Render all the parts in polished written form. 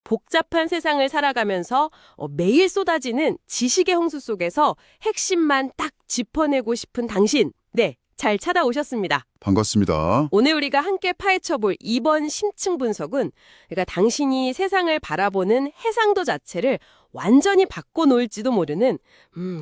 복잡한 세상을 살아가면서 매일 쏟아지는 지식의 홍수 속에서 핵심만 딱 짚어내고 싶은 당신. 네, 잘 찾아오셨습니다. 반갑습니다. 오늘 우리가 함께 파헤쳐볼 이번 심층 분석은 그러니까 당신이 세상을 바라보는 해상도 자체를 완전히 바꿔놓을지도 모르는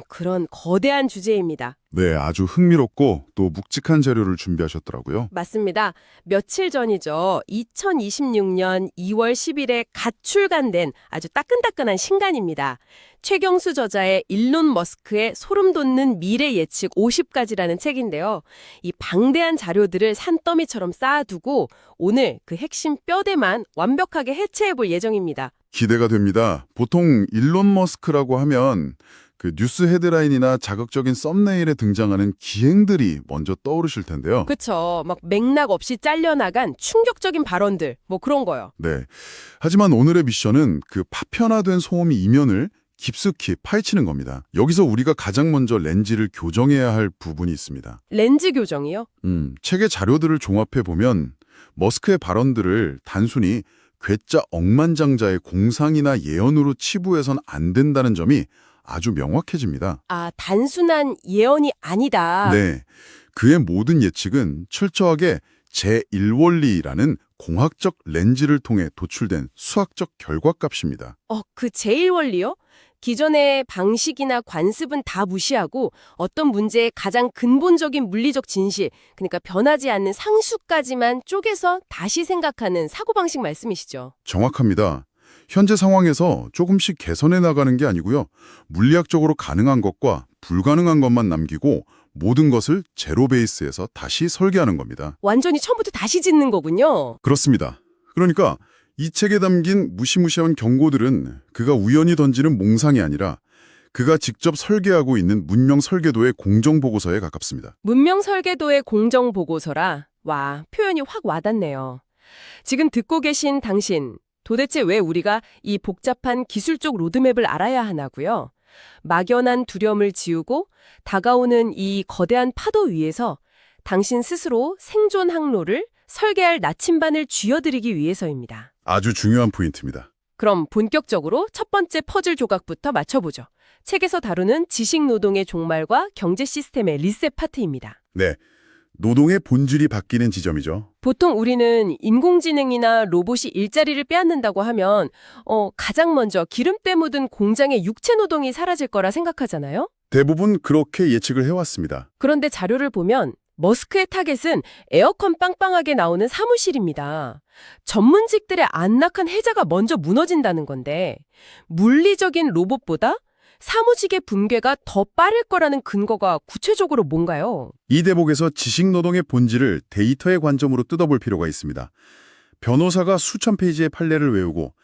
그런 거대한 주제입니다. 네, 아주 흥미롭고 또 묵직한 자료를 준비하셨더라고요. 맞습니다. 며칠 전이죠. 2026년 2월 10일에 갓 출간된 아주 따끈따끈한 신간입니다. 최경수 저자의 일론 머스크의 소름 돋는 미래 예측 50가지라는 책인데요. 이 방대한 자료들을 산더미처럼 쌓아두고 오늘 그 핵심 뼈대만 완벽하게 해체해볼 예정입니다. 기대가 됩니다. 보통 일론 머스크라고 하면 그 뉴스 헤드라인이나 자극적인 썸네일에 등장하는 기행들이 먼저 떠오르실 텐데요. 그쵸. 막 맥락 없이 잘려나간 충격적인 발언들, 뭐 그런 거요. 네. 하지만 오늘의 미션은 그 파편화된 소음이 이면을 깊숙이 파헤치는 겁니다. 여기서 우리가 가장 먼저 렌즈를 교정해야 할 부분이 있습니다. 렌즈 교정이요? 책의 자료들을 종합해보면 머스크의 발언들을 단순히 괴짜 억만장자의 공상이나 예언으로 치부해선 안 된다는 점이 아주 명확해집니다. 아, 단순한 예언이 아니다. 네, 그의 모든 예측은 철저하게 제1원리라는 공학적 렌즈를 통해 도출된 수학적 결과값입니다. 그 제1원리요? 기존의 방식이나 관습은 다 무시하고 어떤 문제의 가장 근본적인 물리적 진실, 그러니까 변하지 않는 상수까지만 쪼개서 다시 생각하는 사고방식 말씀이시죠. 정확합니다. 현재 상황에서 조금씩 개선해 나가는 게 아니고요. 물리학적으로 가능한 것과 불가능한 것만 남기고 모든 것을 제로 베이스에서 다시 설계하는 겁니다. 완전히 처음부터 다시 짓는 거군요. 그렇습니다. 그러니까 이 책에 담긴 무시무시한 경고들은 그가 우연히 던지는 몽상이 아니라 그가 직접 설계하고 있는 문명 설계도의 공정보고서에 가깝습니다. 문명 설계도의 공정 보고서라. 와, 표현이 확 와닿네요. 지금 듣고 계신 당신, 도대체 왜 우리가 이 복잡한 기술적 로드맵을 알아야 하나고요? 막연한 두려움을 지우고 다가오는 이 거대한 파도 위에서 당신 스스로 생존 항로를 설계할 나침반을 쥐어드리기 위해서입니다. 아주 중요한 포인트입니다. 그럼 본격적으로 첫 번째 퍼즐 조각부터 맞춰보죠. 책에서 다루는 지식 노동의 종말과 경제 시스템의 리셋 파트입니다. 네, 노동의 본질이 바뀌는 지점이죠. 보통 우리는 인공지능이나 로봇이 일자리를 빼앗는다고 하면 가장 먼저 기름때 묻은 공장의 육체 노동이 사라질 거라 생각하잖아요? 대부분 그렇게 예측을 해왔습니다. 그런데 자료를 보면 머스크의 타겟은 에어컨 빵빵하게 나오는 사무실입니다. 전문직들의 안락한 혜자가 먼저 무너진다는 건데 물리적인 로봇보다 사무직의 붕괴가 더 빠를 거라는 근거가 구체적으로 뭔가요? 이 대목에서 지식노동의 본질을 데이터의 관점으로 뜯어볼 필요가 있습니다. 변호사가 수천 페이지의 판례를 외우고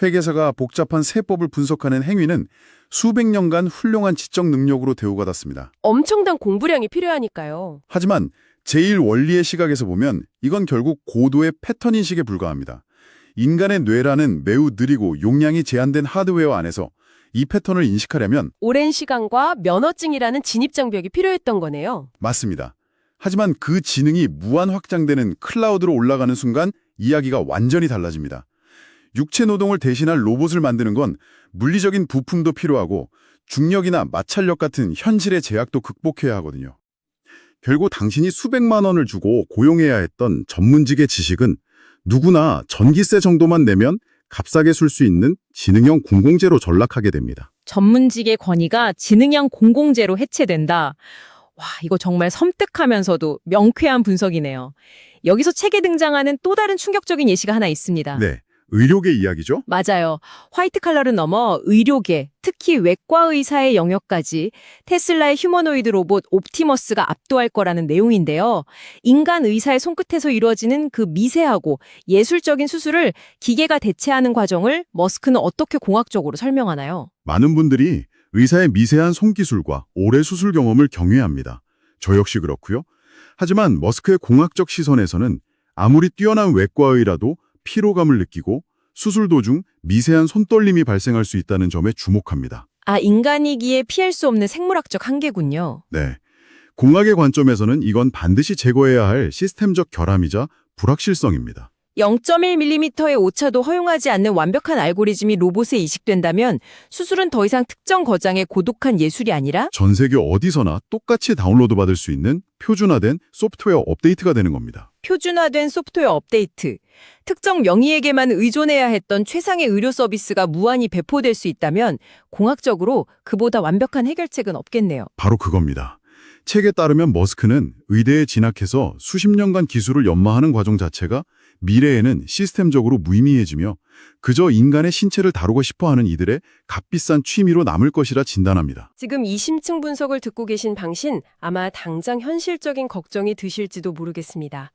회계사가 복잡한 세법을 분석하는 행위는 수백 년간 훌륭한 지적 능력으로 대우받았습니다. 엄청난 공부량이 필요하니까요. 하지만 제1원리의 시각에서 보면 이건 결국 고도의 패턴 인식에 불과합니다. 인간의 뇌라는 매우 느리고 용량이 제한된 하드웨어 안에서 이 패턴을 인식하려면 오랜 시간과 면허증이라는 진입장벽이 필요했던 거네요. 맞습니다. 하지만 그 지능이 무한 확장되는 클라우드로 올라가는 순간 이야기가 완전히 달라집니다. 육체 노동을 대신할 로봇을 만드는 건 물리적인 부품도 필요하고 중력이나 마찰력 같은 현실의 제약도 극복해야 하거든요. 결국 당신이 수백만 원을 주고 고용해야 했던 전문직의 지식은 누구나 전기세 정도만 내면 값싸게 쓸 수 있는 지능형 공공재로 전락하게 됩니다. 전문직의 권위가 지능형 공공재로 해체된다. 와, 이거 정말 섬뜩하면서도 명쾌한 분석이네요. 여기서 책에 등장하는 또 다른 충격적인 예시가 하나 있습니다. 네, 의료계 이야기죠? 맞아요. 화이트 칼라를 넘어 의료계, 특히 외과 의사의 영역까지 테슬라의 휴머노이드 로봇 옵티머스가 압도할 거라는 내용인데요. 인간 의사의 손끝에서 이루어지는 그 미세하고 예술적인 수술을 기계가 대체하는 과정을 머스크는 어떻게 공학적으로 설명하나요? 많은 분들이 의사의 미세한 손기술과 오래 수술 경험을 경외합니다. 저 역시 그렇고요. 하지만 머스크의 공학적 시선에서는 아무리 뛰어난 외과의라도 피로감을 느끼고 수술 도중 미세한 손떨림이 발생할 수 있다는 점에 주목합니다. 아, 인간이기에 피할 수 없는 생물학적 한계군요. 네, 공학의 관점에서는 이건 반드시 제거해야 할 시스템적 결함이자 불확실성입니다. 0.1mm의 오차도 허용하지 않는 완벽한 알고리즘이 로봇에 이식된다면 수술은 더 이상 특정 거장의 고독한 예술이 아니라 전 세계 어디서나 똑같이 다운로드 받을 수 있는 표준화된 소프트웨어 업데이트가 되는 겁니다. 표준화된 소프트웨어 업데이트, 특정 명의에게만 의존해야 했던 최상의 의료 서비스가 무한히 배포될 수 있다면 공학적으로 그보다 완벽한 해결책은 없겠네요. 바로 그겁니다. 책에 따르면 머스크는 의대에 진학해서 수십 년간 기술을 연마하는 과정 자체가 미래에는 시스템적으로 무의미해지며 그저 인간의 신체를 다루고 싶어하는 이들의 값비싼 취미로 남을 것이라 진단합니다. 지금 이 심층 분석을 듣고 계신 당신 아마 당장 현실적인 걱정이 드실지도 모르겠습니다.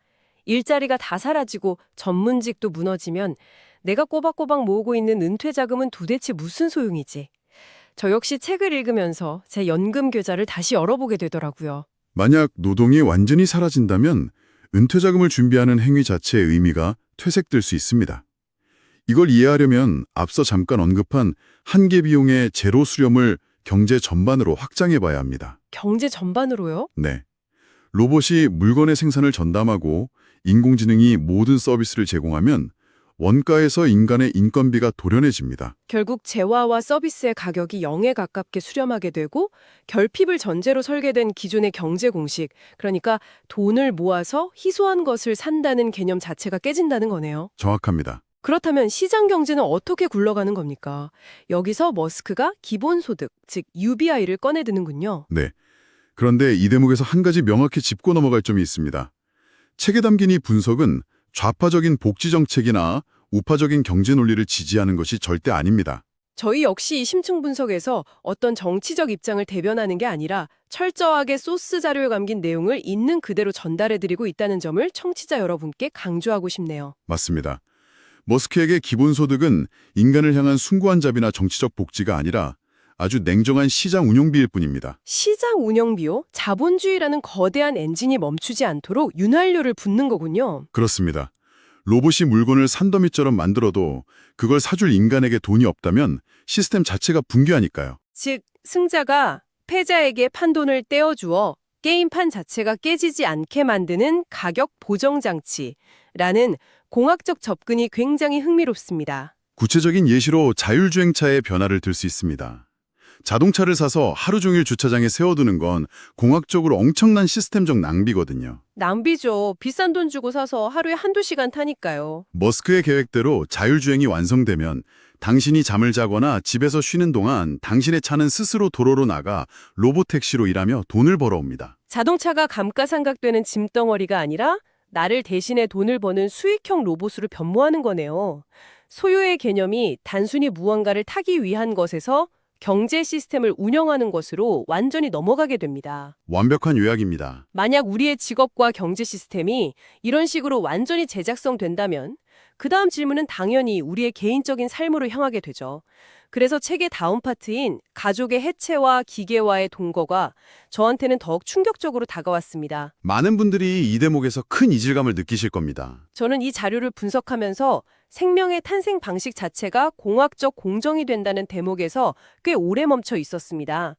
일자리가 다 사라지고 전문직도 무너지면 내가 꼬박꼬박 모으고 있는 은퇴 자금은 도대체 무슨 소용이지? 저 역시 책을 읽으면서 제 연금 계좌를 다시 열어보게 되더라고요. 만약 노동이 완전히 사라진다면 은퇴자금을 준비하는 행위 자체의 의미가 퇴색될 수 있습니다. 이걸 이해하려면 앞서 잠깐 언급한 한계 비용의 제로 수렴을 경제 전반으로 확장해 봐야 합니다. 경제 전반으로요? 네. 로봇이 물건의 생산을 전담하고 인공지능이 모든 서비스를 제공하면 원가에서 인간의 인건비가 도련해집니다. 결국 재화와 서비스의 가격이 0에 가깝게 수렴하게 되고 결핍을 전제로 설계된 기존의 경제 공식, 그러니까 돈을 모아서 희소한 것을 산다는 개념 자체가 깨진다는 거네요. 정확합니다. 그렇다면 시장 경제는 어떻게 굴러가는 겁니까? 여기서 머스크가 기본소득, 즉 UBI를 꺼내드는군요. 네. 그런데 이 대목에서 한 가지 명확히 짚고 넘어갈 점이 있습니다. 책에 담긴 이 분석은 좌파적인 복지 정책이나 우파적인 경제 논리를 지지하는 것이 절대 아닙니다. 저희 역시 이 심층 분석에서 어떤 정치적 입장을 대변하는 게 아니라 철저하게 소스 자료에 담긴 내용을 있는 그대로 전달해드리고 있다는 점을 청취자 여러분께 강조하고 싶네요. 맞습니다. 머스크에게 기본소득은 인간을 향한 숭고한 자비나 정치적 복지가 아니라 아주 냉정한 시장 운용비일 뿐입니다. 시장 운영비요? 자본주의라는 거대한 엔진이 멈추지 않도록 윤활유를 붓는 거군요. 그렇습니다. 로봇이 물건을 산더미처럼 만들어도 그걸 사줄 인간에게 돈이 없다면 시스템 자체가 붕괴하니까요. 즉, 승자가 패자에게 판돈을 떼어주어 게임판 자체가 깨지지 않게 만드는 가격 보정장치라는 공학적 접근이 굉장히 흥미롭습니다. 구체적인 예시로 자율주행차의 변화를 들 수 있습니다. 자동차를 사서 하루 종일 주차장에 세워두는 건 공학적으로 엄청난 시스템적 낭비거든요. 낭비죠. 비싼 돈 주고 사서 하루에 한두 시간 타니까요. 머스크의 계획대로 자율주행이 완성되면 당신이 잠을 자거나 집에서 쉬는 동안 당신의 차는 스스로 도로로 나가 로봇택시로 일하며 돈을 벌어옵니다. 자동차가 감가상각되는 짐덩어리가 아니라 나를 대신해 돈을 버는 수익형 로봇으로 변모하는 거네요. 소유의 개념이 단순히 무언가를 타기 위한 것에서 경제 시스템을 운영하는 것으로 완전히 넘어가게 됩니다. 완벽한 요약입니다. 만약 우리의 직업과 경제 시스템이 이런 식으로 완전히 재작성된다면 그 다음 질문은 당연히 우리의 개인적인 삶으로 향하게 되죠. 그래서 책의 다음 파트인 가족의 해체와 기계와의 동거가 저한테는 더욱 충격적으로 다가왔습니다. 많은 분들이 이 대목에서 큰 이질감을 느끼실 겁니다. 저는 이 자료를 분석하면서 생명의 탄생 방식 자체가 공학적 공정이 된다는 대목에서 꽤 오래 멈춰 있었습니다.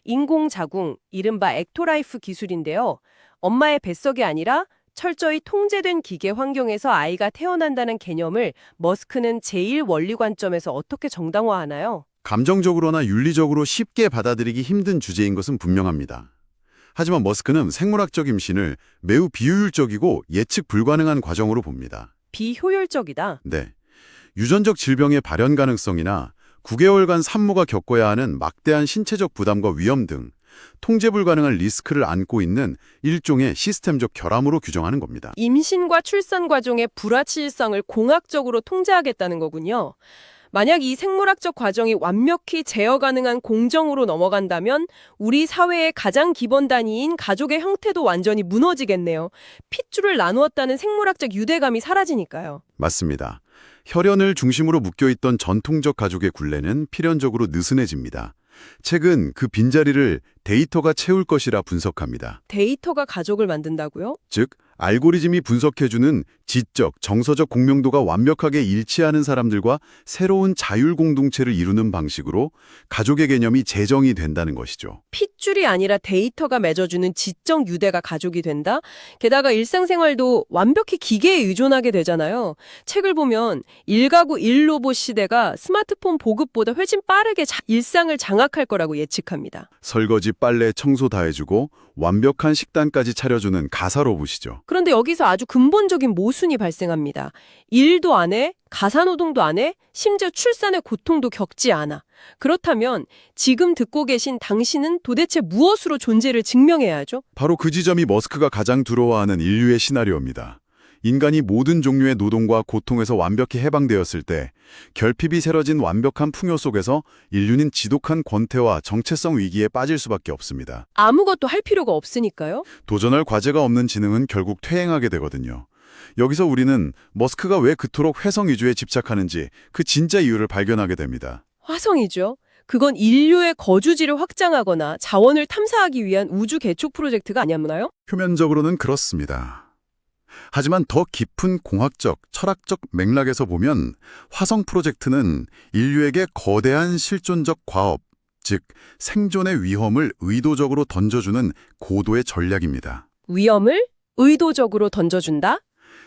인공자궁, 이른바 엑토라이프 기술인데요. 엄마의 뱃속이 아니라 철저히 통제된 기계 환경에서 아이가 태어난다는 개념을 머스크는 제1원리 관점에서 어떻게 정당화하나요? 감정적으로나 윤리적으로 쉽게 받아들이기 힘든 주제인 것은 분명합니다. 하지만 머스크는 생물학적 임신을 매우 비효율적이고 예측 불가능한 과정으로 봅니다. 비효율적이다. 네. 유전적 질병의 발현 가능성이나 9개월간 산모가 겪어야 하는 막대한 신체적 부담과 위험 등 통제 불가능한 리스크를 안고 있는 일종의 시스템적 결함으로 규정하는 겁니다. 임신과 출산 과정의 불확실성을 공학적으로 통제하겠다는 거군요. 만약 이 생물학적 과정이 완벽히 제어 가능한 공정으로 넘어간다면 우리 사회의 가장 기본 단위인 가족의 형태도 완전히 무너지겠네요. 핏줄을 나누었다는 생물학적 유대감이 사라지니까요. 맞습니다. 혈연을 중심으로 묶여있던 전통적 가족의 굴레는 필연적으로 느슨해집니다. 책은 그 빈자리를 데이터가 채울 것이라 분석합니다. 데이터가 가족을 만든다고요? 즉, 알고리즘이 분석해주는 지적, 정서적 공명도가 완벽하게 일치하는 사람들과 새로운 자율 공동체를 이루는 방식으로 가족의 개념이 재정이 된다는 것이죠. 핏줄이 아니라 데이터가 맺어주는 지적 유대가 가족이 된다? 게다가 일상생활도 완벽히 기계에 의존하게 되잖아요. 책을 보면 1가구 1로봇 시대가 스마트폰 보급보다 훨씬 빠르게 일상을 장악할 거라고 예측합니다. 설거지, 빨래, 청소 다 해주고 완벽한 식단까지 차려주는 가사 로봇이죠. 그런데 여기서 아주 근본적인 모순이 발생합니다. 일도 안 해, 가사노동도 안 해, 심지어 출산의 고통도 겪지 않아. 그렇다면 지금 듣고 계신 당신은 도대체 무엇으로 존재를 증명해야 하죠? 바로 그 지점이 머스크가 가장 두려워하는 인류의 시나리오입니다. 인간이 모든 종류의 노동과 고통에서 완벽히 해방되었을 때 결핍이 새러진 완벽한 풍요 속에서 인류는 지독한 권태와 정체성 위기에 빠질 수밖에 없습니다. 아무것도 할 필요가 없으니까요. 도전할 과제가 없는 지능은 결국 퇴행하게 되거든요. 여기서 우리는 머스크가 왜 그토록 회성 위주에 집착하는지 그 진짜 이유를 발견하게 됩니다. 화성이죠. 그건 인류의 거주지를 확장하거나 자원을 탐사하기 위한 우주 개척 프로젝트가 아니었나요? 표면적으로는 그렇습니다. 하지만 더 깊은 공학적, 철학적 맥락에서 보면 화성 프로젝트는 인류에게 거대한 실존적 과업, 즉 생존의 위험을 의도적으로 던져주는 고도의 전략입니다. 위험을 의도적으로 던져준다?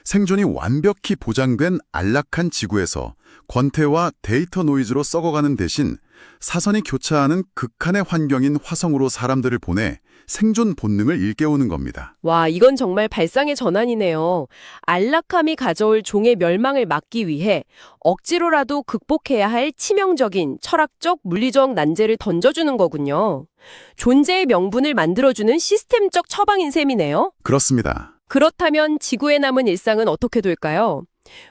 생존이 완벽히 보장된 안락한 지구에서 권태와 데이터 노이즈로 썩어가는 대신 사선이 교차하는 극한의 환경인 화성으로 사람들을 보내 생존 본능을 일깨우는 겁니다. 와, 이건 정말 발상의 전환이네요. 안락함이 가져올 종의 멸망을 막기 위해 억지로라도 극복해야 할 치명적인 철학적, 물리적 난제를 던져주는 거군요. 존재의 명분을 만들어주는 시스템적 처방인 셈이네요. 그렇습니다. 그렇다면 지구에 남은 일상은 어떻게 될까요?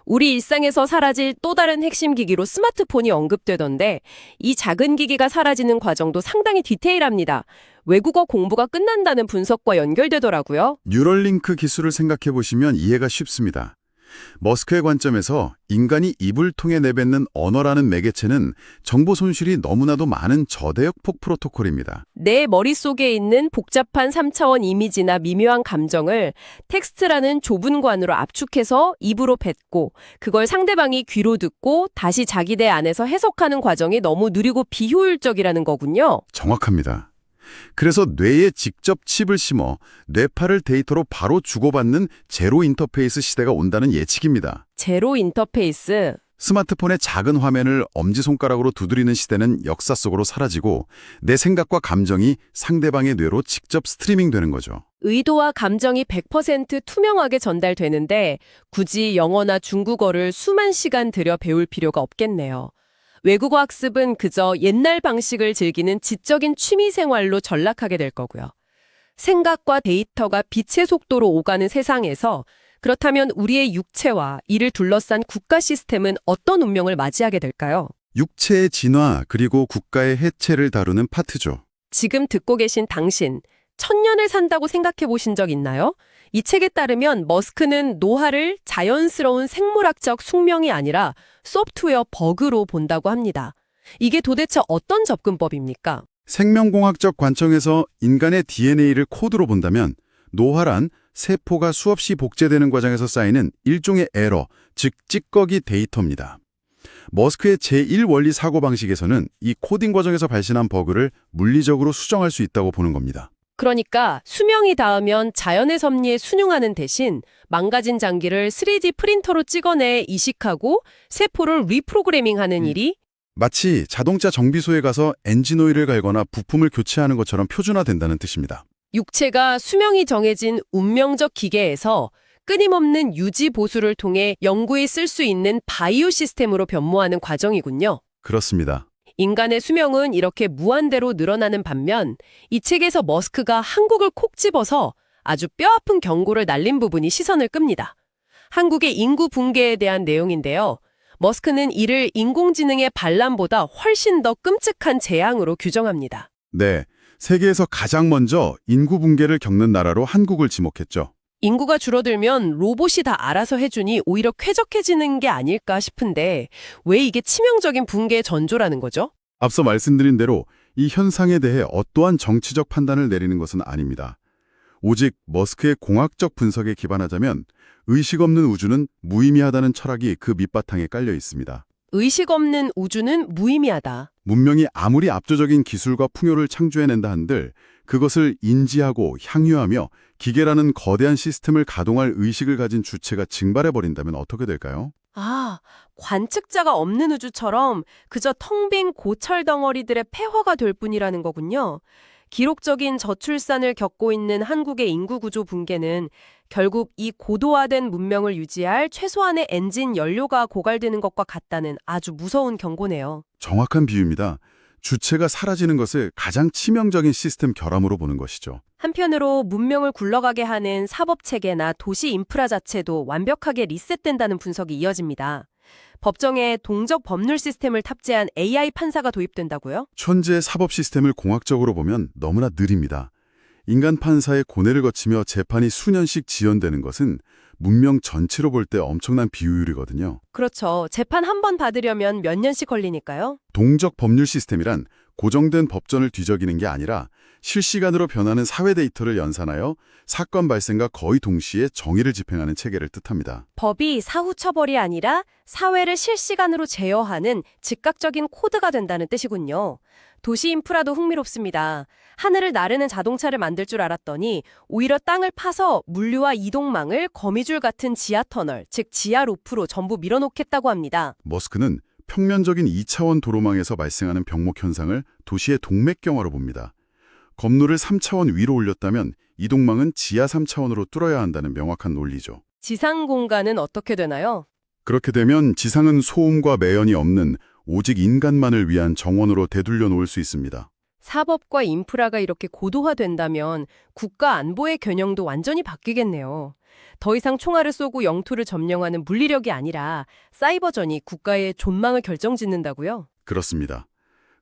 우리 일상에서 사라질 또 다른 핵심 기기로 스마트폰이 언급되던데 이 작은 기기가 사라지는 과정도 상당히 디테일합니다. 외국어 공부가 끝난다는 분석과 연결되더라고요. 뉴럴링크 기술을 생각해 보시면 이해가 쉽습니다. 머스크의 관점에서 인간이 입을 통해 내뱉는 언어라는 매개체는 정보 손실이 너무나도 많은 저대역 폭 프로토콜입니다. 내 머릿속에 있는 복잡한 3차원 이미지나 미묘한 감정을 텍스트라는 좁은 관으로 압축해서 입으로 뱉고 그걸 상대방이 귀로 듣고 다시 자기 뇌 안에서 해석하는 과정이 너무 느리고 비효율적이라는 거군요. 정확합니다. 그래서 뇌에 직접 칩을 심어 뇌파를 데이터로 바로 주고받는 제로 인터페이스 시대가 온다는 예측입니다. 제로 인터페이스. 스마트폰의 작은 화면을 엄지손가락으로 두드리는 시대는 역사 속으로 사라지고 내 생각과 감정이 상대방의 뇌로 직접 스트리밍되는 거죠. 의도와 감정이 100% 투명하게 전달되는데 굳이 영어나 중국어를 수만 시간 들여 배울 필요가 없겠네요. 외국어 학습은 그저 옛날 방식을 즐기는 지적인 취미 생활로 전락하게 될 거고요. 생각과 데이터가 빛의 속도로 오가는 세상에서 그렇다면 우리의 육체와 이를 둘러싼 국가 시스템은 어떤 운명을 맞이하게 될까요? 육체의 진화 그리고 국가의 해체를 다루는 파트죠. 지금 듣고 계신 당신, 1000년을 산다고 생각해 보신 적 있나요? 이 책에 따르면 머스크는 노화를 자연스러운 생물학적 숙명이 아니라 소프트웨어 버그로 본다고 합니다. 이게 도대체 어떤 접근법입니까? 생명공학적 관점에서 인간의 DNA를 코드로 본다면 노화란 세포가 수없이 복제되는 과정에서 쌓이는 일종의 에러, 즉 찌꺼기 데이터입니다. 머스크의 제1원리 사고방식에서는 이 코딩 과정에서 발생한 버그를 물리적으로 수정할 수 있다고 보는 겁니다. 그러니까 수명이 닿으면 자연의 섭리에 순응하는 대신 망가진 장기를 3D 프린터로 찍어내 이식하고 세포를 리프로그래밍하는 일이 마치 자동차 정비소에 가서 엔진 오일을 갈거나 부품을 교체하는 것처럼 표준화된다는 뜻입니다. 육체가 수명이 정해진 운명적 기계에서 끊임없는 유지 보수를 통해 연구에 쓸 수 있는 바이오 시스템으로 변모하는 과정이군요. 그렇습니다. 인간의 수명은 이렇게 무한대로 늘어나는 반면 이 책에서 머스크가 한국을 콕 집어서 아주 뼈아픈 경고를 날린 부분이 시선을 끕니다. 한국의 인구 붕괴에 대한 내용인데요. 머스크는 이를 인공지능의 반란보다 훨씬 더 끔찍한 재앙으로 규정합니다. 네, 세계에서 가장 먼저 인구 붕괴를 겪는 나라로 한국을 지목했죠. 인구가 줄어들면 로봇이 다 알아서 해주니 오히려 쾌적해지는 게 아닐까 싶은데 왜 이게 치명적인 붕괴의 전조라는 거죠? 앞서 말씀드린 대로 이 현상에 대해 어떠한 정치적 판단을 내리는 것은 아닙니다. 오직 머스크의 공학적 분석에 기반하자면 의식 없는 우주는 무의미하다는 철학이 그 밑바탕에 깔려 있습니다. 의식 없는 우주는 무의미하다. 문명이 아무리 압도적인 기술과 풍요를 창조해낸다 한들 그것을 인지하고 향유하며 기계라는 거대한 시스템을 가동할 의식을 가진 주체가 증발해버린다면 어떻게 될까요? 아, 관측자가 없는 우주처럼 그저 텅 빈 고철 덩어리들의 폐허가 될 뿐이라는 거군요. 기록적인 저출산을 겪고 있는 한국의 인구 구조 붕괴는 결국 이 고도화된 문명을 유지할 최소한의 엔진 연료가 고갈되는 것과 같다는 아주 무서운 경고네요. 정확한 비유입니다. 주체가 사라지는 것을 가장 치명적인 시스템 결함으로 보는 것이죠. 한편으로 문명을 굴러가게 하는 사법체계나 도시 인프라 자체도 완벽하게 리셋된다는 분석이 이어집니다. 법정에 동적 법률 시스템을 탑재한 AI 판사가 도입된다고요? 현재 사법 시스템을 공학적으로 보면 너무나 느립니다. 인간 판사의 고뇌를 거치며 재판이 수년씩 지연되는 것은 문명 전체로 볼 때 엄청난 비효율이거든요. 그렇죠. 재판 한 번 받으려면 몇 년씩 걸리니까요. 동적 법률 시스템이란 고정된 법전을 뒤적이는 게 아니라 실시간으로 변하는 사회 데이터를 연산하여 사건 발생과 거의 동시에 정의를 집행하는 체계를 뜻합니다. 법이 사후 처벌이 아니라 사회를 실시간으로 제어하는 즉각적인 코드가 된다는 뜻이군요. 도시 인프라도 흥미롭습니다. 하늘을 나르는 자동차를 만들 줄 알았더니 오히려 땅을 파서 물류와 이동망을 거미줄 같은 지하터널, 즉 지하 루프로 전부 밀어놓겠다고 합니다. 머스크는 평면적인 2차원 도로망에서 발생하는 병목 현상을 도시의 동맥경화로 봅니다. 건물을 3차원 위로 올렸다면 이동망은 지하 3차원으로 뚫어야 한다는 명확한 논리죠. 지상 공간은 어떻게 되나요? 그렇게 되면 지상은 소음과 매연이 없는 오직 인간만을 위한 정원으로 되돌려 놓을 수 있습니다. 사법과 인프라가 이렇게 고도화된다면 국가 안보의 겨냥도 완전히 바뀌겠네요. 더 이상 총알을 쏘고 영토를 점령하는 물리력이 아니라 사이버전이 국가의 존망을 결정짓는다고요? 그렇습니다.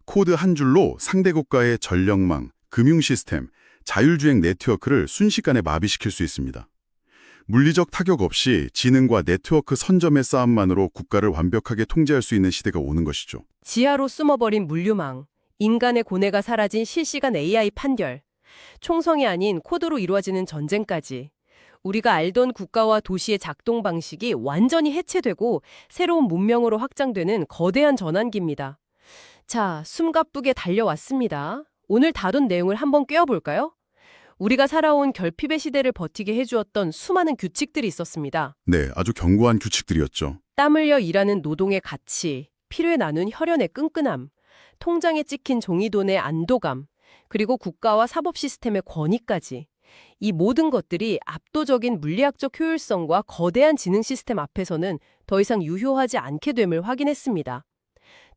코드 한 줄로 상대 국가의 전력망, 금융 시스템, 자율주행 네트워크를 순식간에 마비시킬 수 있습니다. 물리적 타격 없이 지능과 네트워크 선점의 싸움만으로 국가를 완벽하게 통제할 수 있는 시대가 오는 것이죠. 지하로 숨어버린 물류망, 인간의 고뇌가 사라진 실시간 AI 판결, 총성이 아닌 코드로 이루어지는 전쟁까지. 우리가 알던 국가와 도시의 작동 방식이 완전히 해체되고 새로운 문명으로 확장되는 거대한 전환기입니다. 자, 숨가쁘게 달려왔습니다. 오늘 다룬 내용을 한번 꿰어볼까요? 우리가 살아온 결핍의 시대를 버티게 해주었던 수많은 규칙들이 있었습니다. 네, 아주 견고한 규칙들이었죠. 땀 흘려 일하는 노동의 가치, 필요에 나눈 혈연의 끈끈함, 통장에 찍힌 종이돈의 안도감, 그리고 국가와 사법 시스템의 권위까지. 이 모든 것들이 압도적인 물리학적 효율성과 거대한 지능 시스템 앞에서는 더 이상 유효하지 않게 됨을 확인했습니다.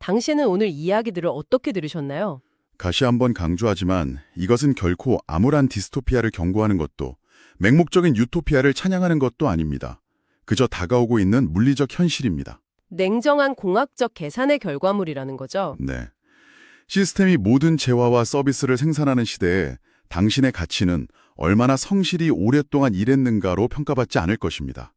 당신은 오늘 이야기들을 어떻게 들으셨나요? 다시 한번 강조하지만 이것은 결코 암울한 디스토피아를 경고하는 것도 맹목적인 유토피아를 찬양하는 것도 아닙니다. 그저 다가오고 있는 물리적 현실입니다. 냉정한 공학적 계산의 결과물이라는 거죠. 네. 시스템이 모든 재화와 서비스를 생산하는 시대에 당신의 가치는 얼마나 성실히 오랫동안 일했는가로 평가받지 않을 것입니다.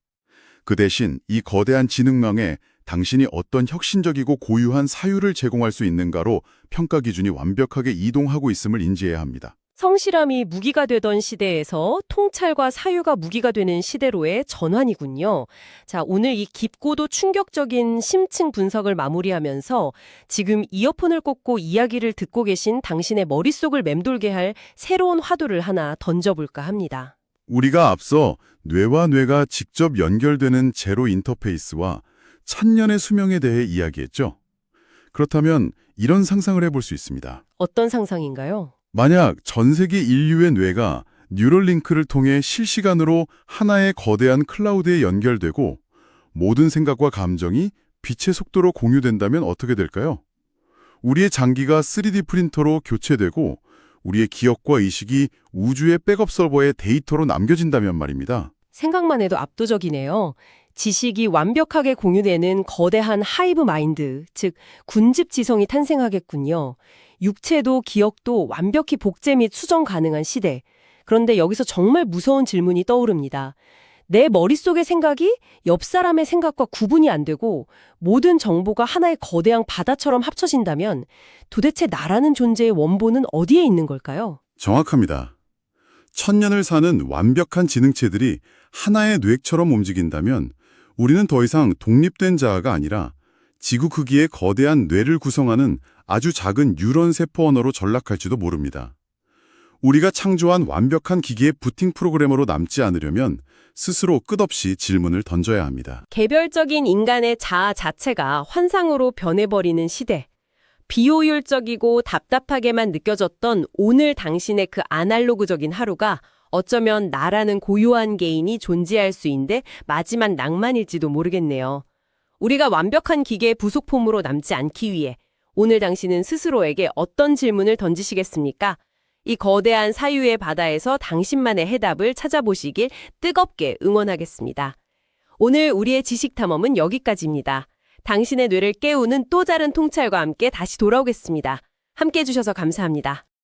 그 대신 이 거대한 지능망에 당신이 어떤 혁신적이고 고유한 사유를 제공할 수 있는가로 평가 기준이 완벽하게 이동하고 있음을 인지해야 합니다. 성실함이 무기가 되던 시대에서 통찰과 사유가 무기가 되는 시대로의 전환이군요. 자, 오늘 이 깊고도 충격적인 심층 분석을 마무리하면서 지금 이어폰을 꽂고 이야기를 듣고 계신 당신의 머릿속을 맴돌게 할 새로운 화두를 하나 던져볼까 합니다. 우리가 앞서 뇌와 뇌가 직접 연결되는 제로 인터페이스와 천년의 수명에 대해 이야기했죠. 그렇다면 이런 상상을 해볼 수 있습니다. 어떤 상상인가요? 만약 전 세계 인류의 뇌가 뉴럴링크를 통해 실시간으로 하나의 거대한 클라우드에 연결되고 모든 생각과 감정이 빛의 속도로 공유된다면 어떻게 될까요? 우리의 장기가 3D 프린터로 교체되고 우리의 기억과 의식이 우주의 백업 서버에 데이터로 남겨진다면 말입니다. 생각만 해도 압도적이네요. 지식이 완벽하게 공유되는 거대한 하이브 마인드, 즉 군집 지성이 탄생하겠군요. 육체도 기억도 완벽히 복제 및 수정 가능한 시대. 그런데 여기서 정말 무서운 질문이 떠오릅니다. 내 머릿속의 생각이 옆 사람의 생각과 구분이 안 되고 모든 정보가 하나의 거대한 바다처럼 합쳐진다면 도대체 나라는 존재의 원본은 어디에 있는 걸까요? 정확합니다. 천년을 사는 완벽한 지능체들이 하나의 뇌처럼 움직인다면 우리는 더 이상 독립된 자아가 아니라 지구 크기의 거대한 뇌를 구성하는 아주 작은 뉴런 세포 언어로 전락할지도 모릅니다. 우리가 창조한 완벽한 기계의 부팅 프로그래머로 남지 않으려면 스스로 끝없이 질문을 던져야 합니다. 개별적인 인간의 자아 자체가 환상으로 변해버리는 시대. 비효율적이고 답답하게만 느껴졌던 오늘 당신의 그 아날로그적인 하루가 어쩌면 나라는 고유한 개인이 존재할 수 있는데 마지막 낭만일지도 모르겠네요. 우리가 완벽한 기계의 부속품으로 남지 않기 위해 오늘 당신은 스스로에게 어떤 질문을 던지시겠습니까? 이 거대한 사유의 바다에서 당신만의 해답을 찾아보시길 뜨겁게 응원하겠습니다. 오늘 우리의 지식탐험은 여기까지입니다. 당신의 뇌를 깨우는 또 다른 통찰과 함께 다시 돌아오겠습니다. 함께 해주셔서 감사합니다.